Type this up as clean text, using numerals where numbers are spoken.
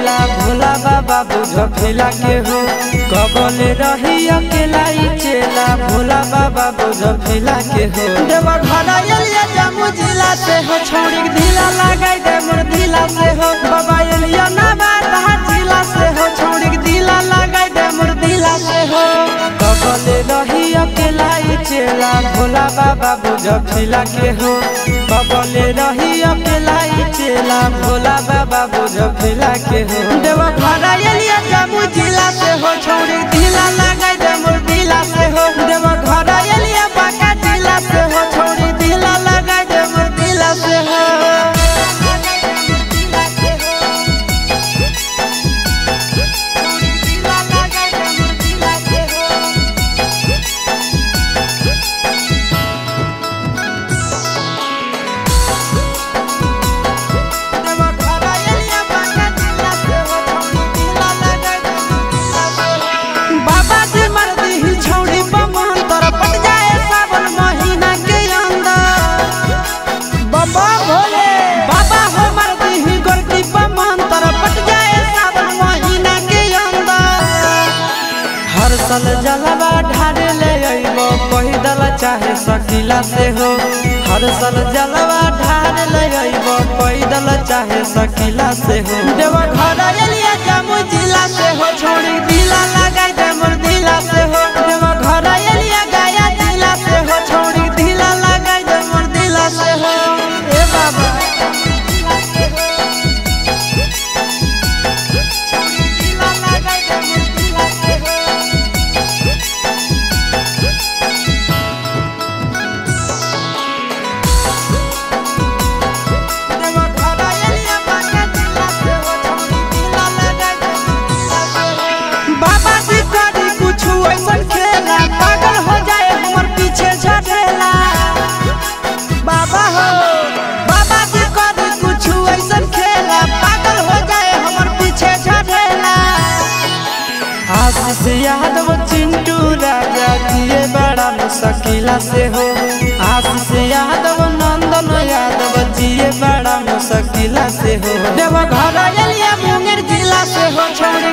चेला भोला बाबा बुझ फिला के हो कबले रही अकेला चेला भोला बाबा बुझ फिला के हो देवा घर एलिया जम्मू जिला से हो छोड़ी ढीला लगाई दे मोर ढीला से हो बाबा एलिया ना बात जिला से हो छोड़ी ढीला लगाई दे मोर ढीला से हो कबले रही अकेला चेला भोला बाबा बुझ फिला के हो कबले रही अकेला चेला भोला बाबा बुझ फिला के हो देवा घर एलिया जम्मू जिला से हो छोड़ी ढीला लगाई दे मोर ढीला से हो देवा घर एलिया बाका जिला से हो छोड़ी ढीला लगाई दे मोर ढीला से हो हर जलवा ढारे ले अइबो पैदल चाहे सकीला से हो हर सल जलवा ढारे ले अइबो पैदल चाहे सकीला से हो देवा घर एलिया जम्मू जिला से हो छोड़ी ढीला लगाई दे मोर ढीला से हो देवा घर एलिया गया जिला से हो छोड़ी ढीला लगाई दे मोर ढीला से हो ए बाबा आशीष यादव चिंटू राजा दिए बड़ा मुश्किला से हो आशीष यादव नंदन यादव जिए बड़ा मुश्किला से हो देवा घर एलिया मुंगेर जिला से हो छोड़